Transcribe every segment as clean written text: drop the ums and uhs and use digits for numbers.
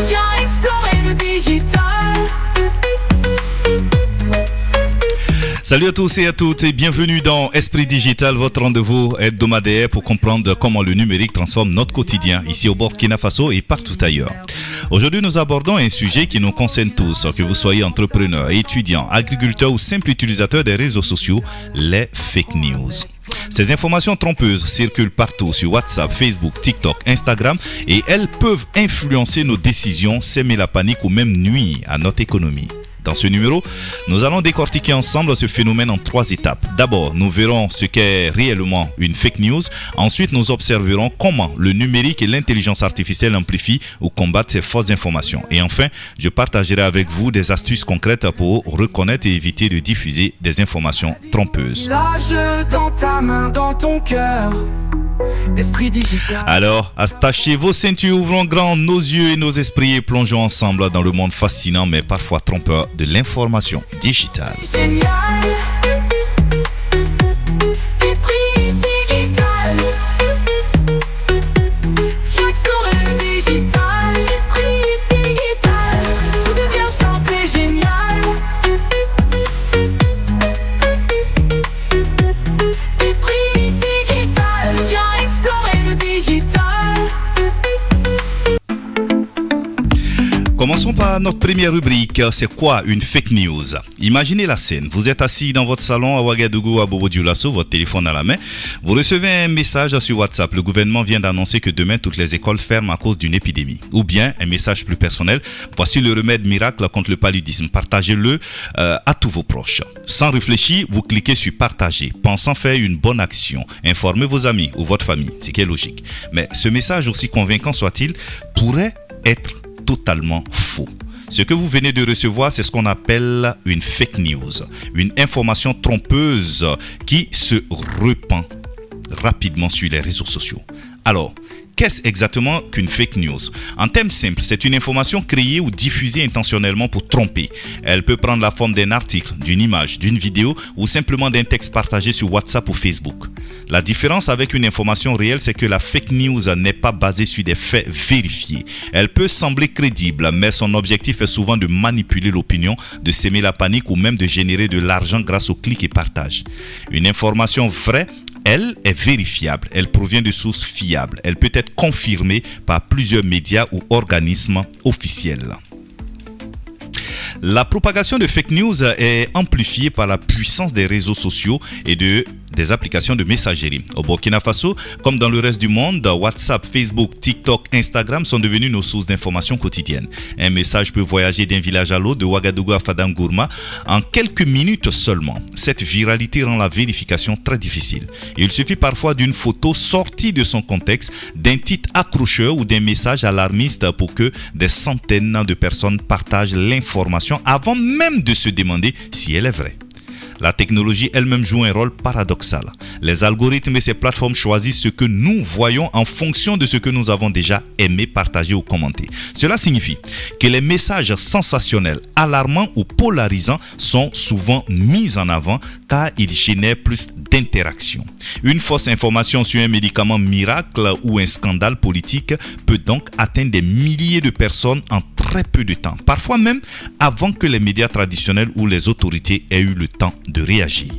Viens explorer le digital. Salut à tous et à toutes et bienvenue dans Esprit Digital, votre rendez-vous hebdomadaire pour comprendre comment le numérique transforme notre quotidien ici au Burkina Faso et partout ailleurs. Aujourd'hui, nous abordons un sujet qui nous concerne tous, que vous soyez entrepreneur, étudiant, agriculteur ou simple utilisateur des réseaux sociaux, les fake news. Ces informations trompeuses circulent partout sur WhatsApp, Facebook, TikTok, Instagram et elles peuvent influencer nos décisions, s'aimer la panique ou même nuire à notre économie. Dans ce numéro, nous allons décortiquer ensemble ce phénomène en 3 étapes. D'abord, nous verrons ce qu'est réellement une fake news. Ensuite, nous observerons comment le numérique et l'intelligence artificielle amplifient ou combattent ces fausses informations. Et enfin, je partagerai avec vous des astuces concrètes pour reconnaître et éviter de diffuser des informations trompeuses. L'âge dans ta main, dans ton cœur. Esprit digital. Alors, attachez vos ceintures, ouvrons grand nos yeux et nos esprits et plongeons ensemble dans le monde fascinant mais parfois trompeur de l'information digitale. Génial. Esprit digital. Viens explorer le digital. Esprit digital. Tout devient simple et génial. Esprit digital. Viens explorer le digital. Commençons par notre première rubrique, c'est quoi une fake news? Imaginez la scène, vous êtes assis dans votre salon à Ouagadougou, à Bobo-Dioulasso, votre téléphone à la main, vous recevez un message sur WhatsApp, le gouvernement vient d'annoncer que demain toutes les écoles ferment à cause d'une épidémie. Ou bien un message plus personnel, voici le remède miracle contre le paludisme, partagez-le à tous vos proches. Sans réfléchir, vous cliquez sur partager, pensant faire une bonne action, informez vos amis ou votre famille, ce qui est logique. Mais ce message, aussi convaincant soit-il, pourrait être totalement faux. Ce que vous venez de recevoir, c'est ce qu'on appelle une fake news, une information trompeuse qui se répand rapidement sur les réseaux sociaux. Alors, qu'est-ce exactement qu'une fake news? En termes simples, c'est une information créée ou diffusée intentionnellement pour tromper. Elle peut prendre la forme d'un article, d'une image, d'une vidéo ou simplement d'un texte partagé sur WhatsApp ou Facebook. La différence avec une information réelle, c'est que la fake news n'est pas basée sur des faits vérifiés. Elle peut sembler crédible, mais son objectif est souvent de manipuler l'opinion, de s'aimer la panique ou même de générer de l'argent grâce aux clics et partages. Une information vraie, elle est vérifiable, elle provient de sources fiables, elle peut être confirmée par plusieurs médias ou organismes officiels. La propagation de fake news est amplifiée par la puissance des réseaux sociaux et des applications de messagerie. Au Burkina Faso, comme dans le reste du monde, WhatsApp, Facebook, TikTok, Instagram sont devenus nos sources d'information quotidiennes. Un message peut voyager d'un village à l'autre, de Ouagadougou à Fadam-Gourma, en quelques minutes seulement. Cette viralité rend la vérification très difficile. Il suffit parfois d'une photo sortie de son contexte, d'un titre accrocheur ou d'un message alarmiste pour que des centaines de personnes partagent l'information avant même de se demander si elle est vraie. La technologie elle-même joue un rôle paradoxal. Les algorithmes et ces plateformes choisissent ce que nous voyons en fonction de ce que nous avons déjà aimé, partagé ou commenté. Cela signifie que les messages sensationnels, alarmants ou polarisants sont souvent mis en avant car ils génèrent plus d'interactions. Une fausse information sur un médicament miracle ou un scandale politique peut donc atteindre des milliers de personnes en très peu de temps, parfois même avant que les médias traditionnels ou les autorités aient eu le temps de réagir.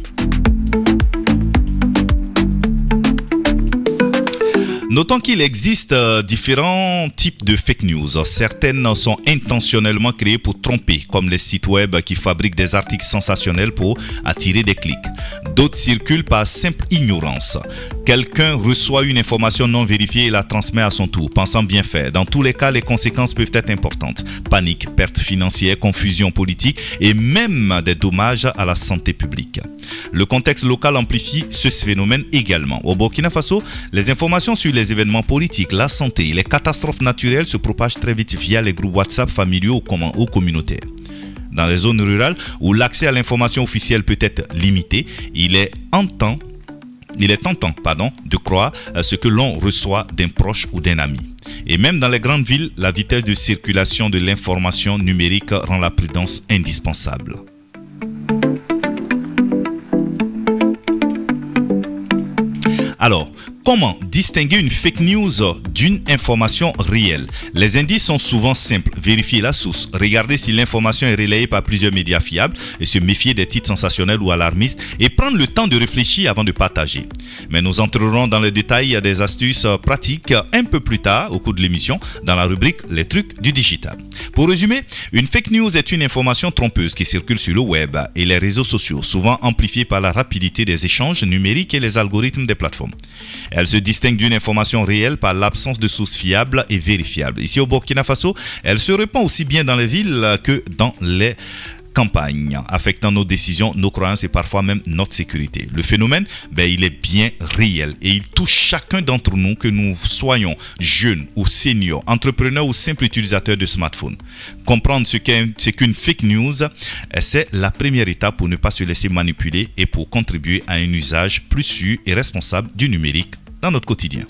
Notons qu'il existe différents types de fake news. Certaines sont intentionnellement créées pour tromper, comme les sites web qui fabriquent des articles sensationnels pour attirer des clics. D'autres circulent par simple ignorance. Quelqu'un reçoit une information non vérifiée et la transmet à son tour, pensant bien faire. Dans tous les cas, les conséquences peuvent être importantes. Panique, pertes financières, confusion politique et même des dommages à la santé publique. Le contexte local amplifie ce phénomène également. Au Burkina Faso, les informations sur les événements politiques, la santé et les catastrophes naturelles se propagent très vite via les groupes WhatsApp familiaux ou communautaires. Dans les zones rurales où l'accès à l'information officielle peut être limité, il est tentant de croire ce que l'on reçoit d'un proche ou d'un ami. Et même dans les grandes villes, la vitesse de circulation de l'information numérique rend la prudence indispensable. Alors, Comment distinguer une fake news d'une information réelle? Les indices sont souvent simples. Vérifier la source, regarder si l'information est relayée par plusieurs médias fiables et se méfier des titres sensationnels ou alarmistes et prendre le temps de réfléchir avant de partager. Mais nous entrerons dans le détail des astuces pratiques un peu plus tard au cours de l'émission dans la rubrique Les trucs du digital. Pour résumer, une fake news est une information trompeuse qui circule sur le web et les réseaux sociaux, souvent amplifiée par la rapidité des échanges numériques et les algorithmes des plateformes. Elle se distingue d'une information réelle par l'absence de sources fiables et vérifiables. Ici au Burkina Faso, elle se répand aussi bien dans les villes que dans les campagnes, affectant nos décisions, nos croyances et parfois même notre sécurité. Le phénomène, il est bien réel et il touche chacun d'entre nous, que nous soyons jeunes ou seniors, entrepreneurs ou simples utilisateurs de smartphones. Comprendre ce qu'une fake news, c'est la première étape pour ne pas se laisser manipuler et pour contribuer à un usage plus sûr et responsable du numérique dans notre quotidien.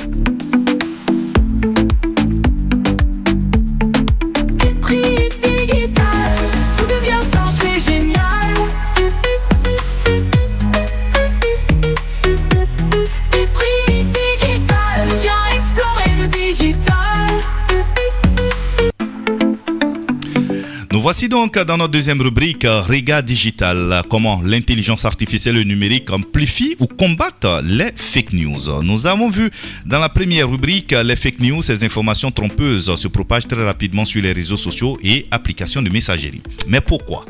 Nous voici donc dans notre deuxième rubrique Regard Digital. Comment l'intelligence artificielle et le numérique amplifient ou combattent les fake news. Nous avons vu dans la première rubrique les fake news, ces informations trompeuses se propagent très rapidement sur les réseaux sociaux et applications de messagerie. Mais pourquoi?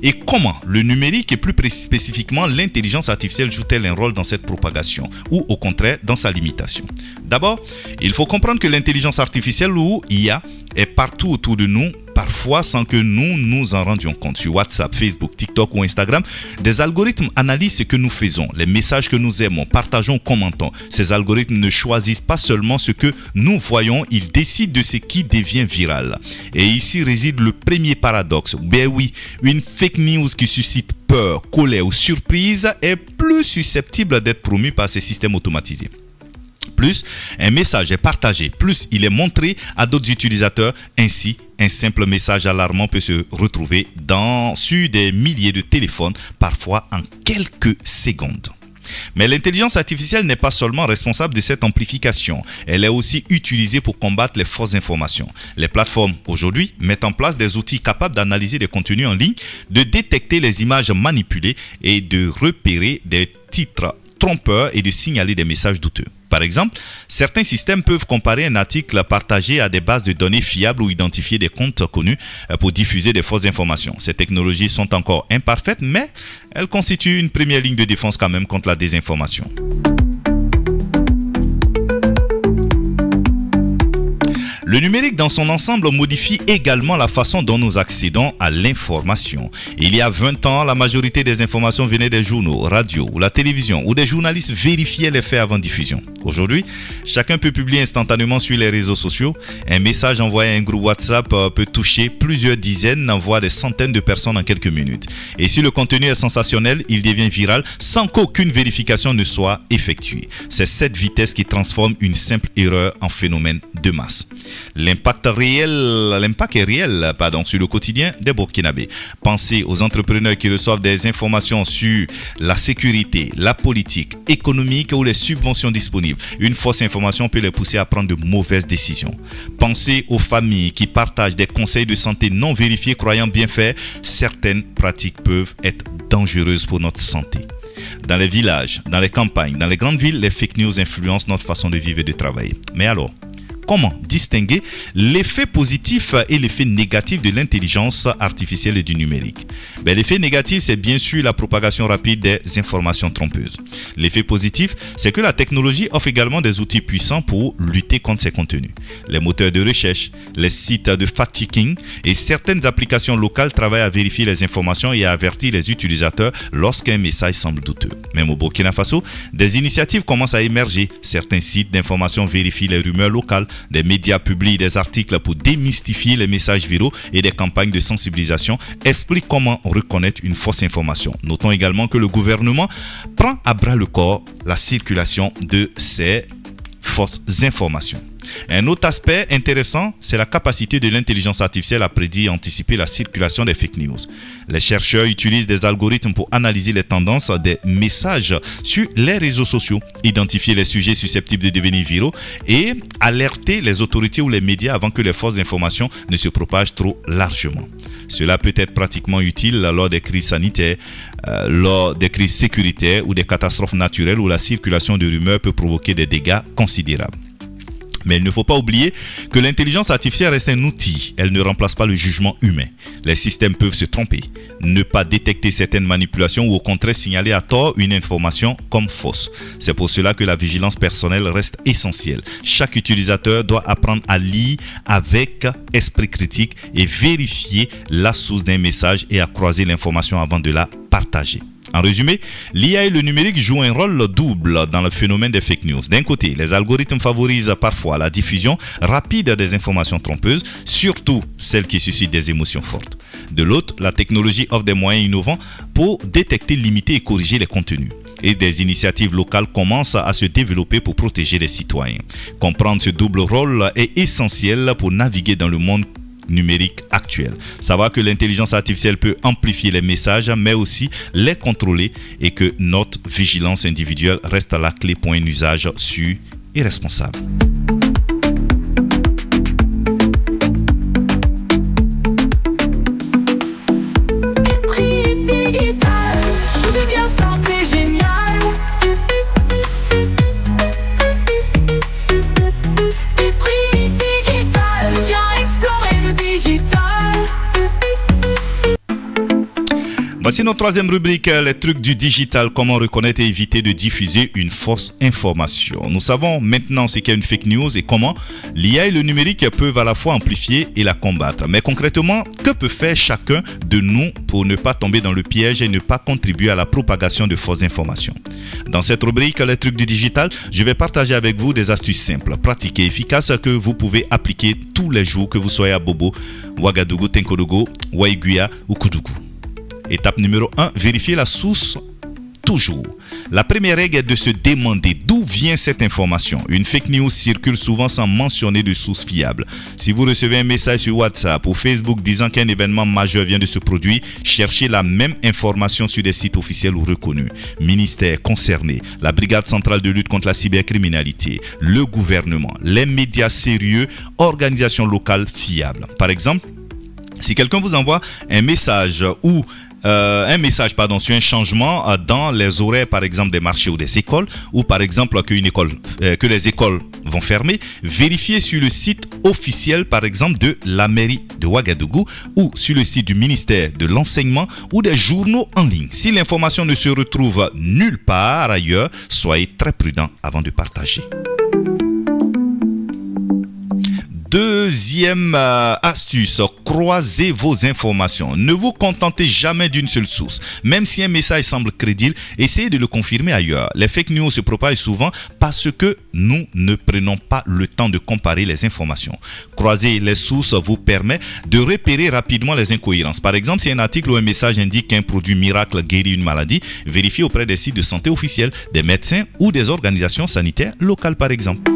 Et comment le numérique et plus spécifiquement l'intelligence artificielle joue-t-elle un rôle dans cette propagation ou au contraire dans sa limitation? D'abord, il faut comprendre que l'intelligence artificielle ou IA est partout autour de nous, parfois sans que nous nous en rendions compte. Sur WhatsApp, Facebook, TikTok ou Instagram, des algorithmes analysent ce que nous faisons, les messages que nous aimons, partageons, commentons. Ces algorithmes ne choisissent pas seulement ce que nous voyons, ils décident de ce qui devient viral. Et ici réside le premier paradoxe. Oui, une fake news qui suscite peur, colère ou surprise est plus susceptible d'être promue par ces systèmes automatisés. Plus un message est partagé, plus il est montré à d'autres utilisateurs. Ainsi, un simple message alarmant peut se retrouver sur des milliers de téléphones, parfois en quelques secondes. Mais l'intelligence artificielle n'est pas seulement responsable de cette amplification, elle est aussi utilisée pour combattre les fausses informations. Les plateformes aujourd'hui mettent en place des outils capables d'analyser des contenus en ligne, de détecter les images manipulées et de repérer des titres trompeurs et de signaler des messages douteux. Par exemple, certains systèmes peuvent comparer un article partagé à des bases de données fiables ou identifier des comptes connus pour diffuser des fausses informations. Ces technologies sont encore imparfaites, mais elles constituent une première ligne de défense quand même contre la désinformation. Le numérique dans son ensemble modifie également la façon dont nous accédons à l'information. Il y a 20 ans, la majorité des informations venaient des journaux, radio ou la télévision, où des journalistes vérifiaient les faits avant diffusion. Aujourd'hui, chacun peut publier instantanément sur les réseaux sociaux. Un message envoyé à un groupe WhatsApp peut toucher plusieurs dizaines, voire des centaines de personnes en quelques minutes. Et si le contenu est sensationnel, il devient viral sans qu'aucune vérification ne soit effectuée. C'est cette vitesse qui transforme une simple erreur en phénomène de masse. L'impact est réel sur le quotidien des Burkinabés. Pensez aux entrepreneurs qui reçoivent des informations sur la sécurité, la politique, économique ou les subventions disponibles. Une fausse information peut les pousser à prendre de mauvaises décisions. Pensez aux familles qui partagent des conseils de santé non vérifiés croyant bien faire. Certaines pratiques peuvent être dangereuses pour notre santé. Dans les villages, dans les campagnes, dans les grandes villes, les fake news influencent notre façon de vivre et de travailler. Mais alors, comment distinguer l'effet positif et l'effet négatif de l'intelligence artificielle et du numérique? L'effet négatif, c'est bien sûr la propagation rapide des informations trompeuses. L'effet positif, c'est que la technologie offre également des outils puissants pour lutter contre ces contenus. Les moteurs de recherche, les sites de fact-checking et certaines applications locales travaillent à vérifier les informations et à avertir les utilisateurs lorsqu'un message semble douteux. Même au Burkina Faso, des initiatives commencent à émerger. Certains sites d'information vérifient les rumeurs locales. Des médias publient des articles pour démystifier les messages viraux et des campagnes de sensibilisation expliquent comment reconnaître une fausse information. Notons également que le gouvernement prend à bras le corps la circulation de ces fausses informations. Un autre aspect intéressant, c'est la capacité de l'intelligence artificielle à prédire et anticiper la circulation des fake news. Les chercheurs utilisent des algorithmes pour analyser les tendances des messages sur les réseaux sociaux, identifier les sujets susceptibles de devenir viraux et alerter les autorités ou les médias avant que les fausses informations ne se propagent trop largement. Cela peut être pratiquement utile lors des crises sanitaires, lors des crises sécuritaires ou des catastrophes naturelles où la circulation de rumeurs peut provoquer des dégâts considérables. Mais il ne faut pas oublier que l'intelligence artificielle reste un outil. Elle ne remplace pas le jugement humain. Les systèmes peuvent se tromper, ne pas détecter certaines manipulations ou au contraire signaler à tort une information comme fausse. C'est pour cela que la vigilance personnelle reste essentielle. Chaque utilisateur doit apprendre à lire avec esprit critique et vérifier la source d'un message et à croiser l'information avant de la partager. En résumé, l'IA et le numérique jouent un rôle double dans le phénomène des fake news. D'un côté, les algorithmes favorisent parfois la diffusion rapide des informations trompeuses, surtout celles qui suscitent des émotions fortes. De l'autre, la technologie offre des moyens innovants pour détecter, limiter et corriger les contenus. Et des initiatives locales commencent à se développer pour protéger les citoyens. Comprendre ce double rôle est essentiel pour naviguer dans le monde numérique actuel. Savoir que l'intelligence artificielle peut amplifier les messages, mais aussi les contrôler et que notre vigilance individuelle reste la clé pour un usage sûr et responsable. Esprit digital, tout devient simple et génial. Esprit digital, viens explorer le digital. Voici notre troisième rubrique, les trucs du digital, comment reconnaître et éviter de diffuser une fausse information. Nous savons maintenant ce qu'est une fake news et comment l'IA et le numérique peuvent à la fois amplifier et la combattre. Mais concrètement, que peut faire chacun de nous pour ne pas tomber dans le piège et ne pas contribuer à la propagation de fausses informations? Dans cette rubrique, les trucs du digital, je vais partager avec vous des astuces simples, pratiques et efficaces que vous pouvez appliquer tous les jours, que vous soyez à Bobo, Ouagadougou, Tenkodogo, Waiguia ou Koudougou. Étape numéro 1, vérifier la source toujours. La première règle est de se demander d'où vient cette information. Une fake news circule souvent sans mentionner de source fiable. Si vous recevez un message sur WhatsApp ou Facebook disant qu'un événement majeur vient de se produire, cherchez la même information sur des sites officiels ou reconnus. Ministères concernés, la Brigade centrale de lutte contre la cybercriminalité, le gouvernement, les médias sérieux, organisations locales fiables. Par exemple, si quelqu'un vous envoie un message ou sur un changement dans les horaires, par exemple, des marchés ou des écoles, ou par exemple que les écoles vont fermer, vérifiez sur le site officiel, par exemple, de la mairie de Ouagadougou ou sur le site du ministère de l'enseignement ou des journaux en ligne. Si l'information ne se retrouve nulle part ailleurs, soyez très prudent avant de partager. Deuxième astuce, croisez vos informations. Ne vous contentez jamais d'une seule source. Même si un message semble crédible, essayez de le confirmer ailleurs. Les fake news se propagent souvent parce que nous ne prenons pas le temps de comparer les informations. Croiser les sources vous permet de repérer rapidement les incohérences. Par exemple, si un article ou un message indique qu'un produit miracle guérit une maladie, vérifiez auprès des sites de santé officiels, des médecins ou des organisations sanitaires locales par exemple.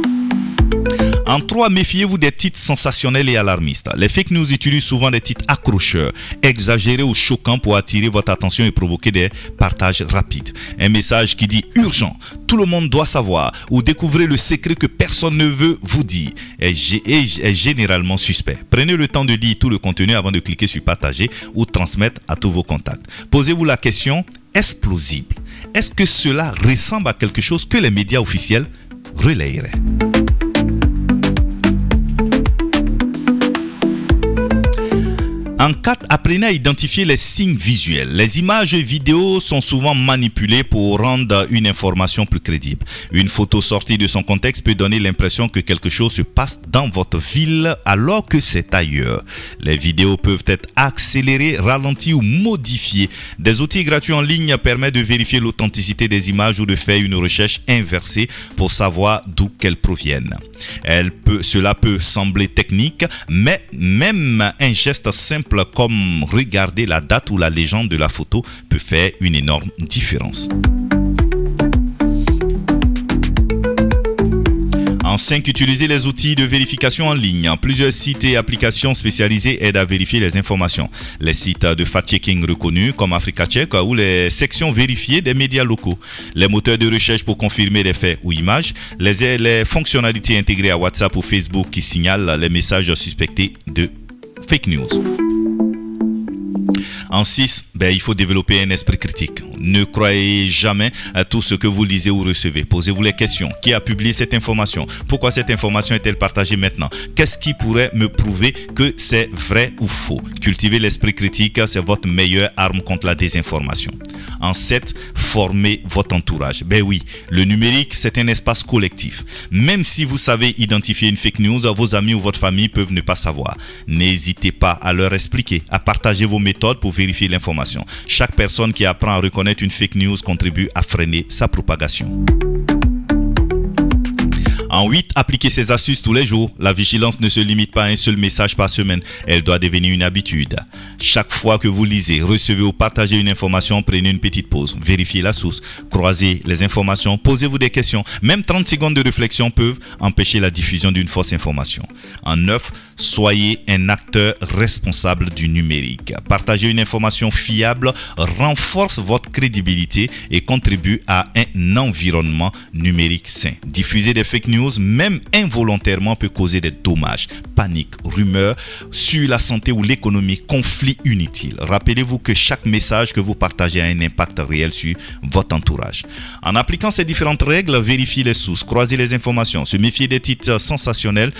En 3, méfiez-vous des titres sensationnels et alarmistes. Les fake news utilisent souvent des titres accrocheurs, exagérés ou choquants pour attirer votre attention et provoquer des partages rapides. Un message qui dit « urgent »,« tout le monde doit savoir » ou « découvrez le secret que personne ne veut vous dire » est généralement suspect. Prenez le temps de lire tout le contenu avant de cliquer sur « partager » ou « transmettre à tous vos contacts ». Posez-vous la question « est-ce plausible ? Est-ce que cela ressemble à quelque chose que les médias officiels relayeraient ?» En 4, apprenez à identifier les signes visuels. Les images et vidéos sont souvent manipulées pour rendre une information plus crédible. Une photo sortie de son contexte peut donner l'impression que quelque chose se passe dans votre ville alors que c'est ailleurs. Les vidéos peuvent être accélérées, ralenties ou modifiées. Des outils gratuits en ligne permettent de vérifier l'authenticité des images ou de faire une recherche inversée pour savoir d'où qu'elles proviennent. Cela peut sembler technique, mais même un geste simple comme regarder la date ou la légende de la photo peut faire une énorme différence. En 5, utilisez les outils de vérification en ligne. Plusieurs sites et applications spécialisées aident à vérifier les informations. Les sites de fact-checking reconnus comme AfricaCheck ou les sections vérifiées des médias locaux. Les moteurs de recherche pour confirmer les faits ou images. Les fonctionnalités intégrées à WhatsApp ou Facebook qui signalent les messages suspectés de fake news. En 6, il faut développer un esprit critique. Ne croyez jamais à tout ce que vous lisez ou recevez. Posez-vous les questions. Qui a publié cette information? Pourquoi cette information est-elle partagée maintenant? Qu'est-ce qui pourrait me prouver que c'est vrai ou faux? Cultiver l'esprit critique, c'est votre meilleure arme contre la désinformation. En 7, formez votre entourage. Oui, le numérique, c'est un espace collectif. Même si vous savez identifier une fake news, vos amis ou votre famille peuvent ne pas savoir. N'hésitez pas à leur expliquer, à partager vos méthodes pour vérifier l'information. Chaque personne qui apprend à reconnaître une fake news contribue à freiner sa propagation. En 8, appliquez ces astuces tous les jours. La vigilance ne se limite pas à un seul message par semaine. Elle doit devenir une habitude. Chaque fois que vous lisez, recevez ou partagez une information, prenez une petite pause. Vérifiez la source. Croisez les informations. Posez-vous des questions. Même 30 secondes de réflexion peuvent empêcher la diffusion d'une fausse information. En 9, soyez un acteur responsable du numérique. Partager une information fiable renforce votre crédibilité et contribue à un environnement numérique sain. Diffuser des fake news, même involontairement, peut causer des dommages. Panique, rumeurs sur la santé ou l'économie, conflits inutiles. Rappelez-vous que chaque message que vous partagez a un impact réel sur votre entourage. En appliquant ces différentes règles, vérifiez les sources, croisez les informations, se méfiez des titres sensationnels,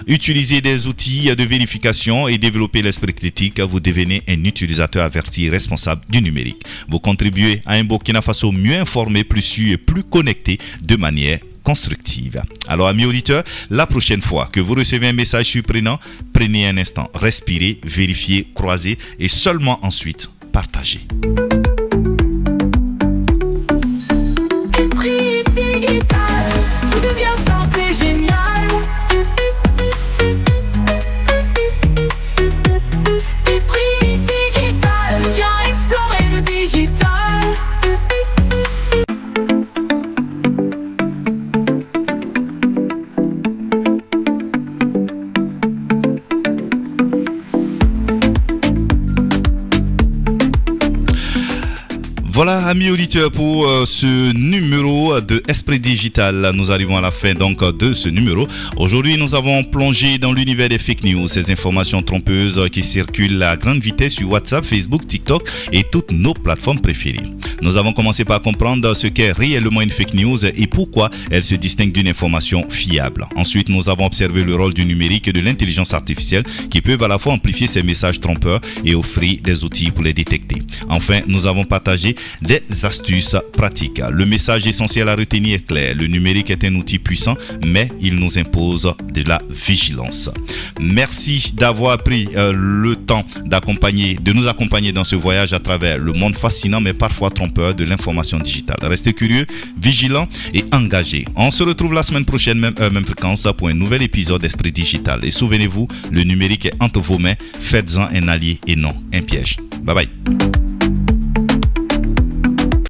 utilisez des outils de vérification et développez l'esprit critique. Vous devenez un utilisateur averti et responsable du numérique. Vous contribuez à un Burkina Faso mieux informé, plus sûr et plus connecté de manière constructive. Alors, amis auditeurs, la prochaine fois que vous recevez un message surprenant, prenez un instant, respirez, vérifiez, croisez et seulement ensuite partagez. Esprit digital, tout devient simple et génial. Esprit digital, viens explorer le digital. Voilà, amis auditeurs, pour ce numéro de Esprit Digital. Nous arrivons à la fin donc de ce numéro. Aujourd'hui, nous avons plongé dans l'univers des fake news, ces informations trompeuses qui circulent à grande vitesse sur WhatsApp, Facebook, TikTok et toutes nos plateformes préférées. Nous avons commencé par comprendre ce qu'est réellement une fake news et pourquoi elle se distingue d'une information fiable. Ensuite, nous avons observé le rôle du numérique et de l'intelligence artificielle qui peuvent à la fois amplifier ces messages trompeurs et offrir des outils pour les détecter. Enfin, nous avons partagé des astuces pratiques. Le message essentiel à retenir est clair. Le numérique est un outil puissant, mais il nous impose de la vigilance. Merci d'avoir pris le temps de nous accompagner dans ce voyage à travers le monde fascinant, mais parfois trompeur de l'information digitale. Restez curieux, vigilants et engagés. On se retrouve la semaine prochaine, même heure, même fréquence, pour un nouvel épisode d'Esprit Digital. Et souvenez-vous, le numérique est entre vos mains. Faites-en un allié et non un piège. Bye bye.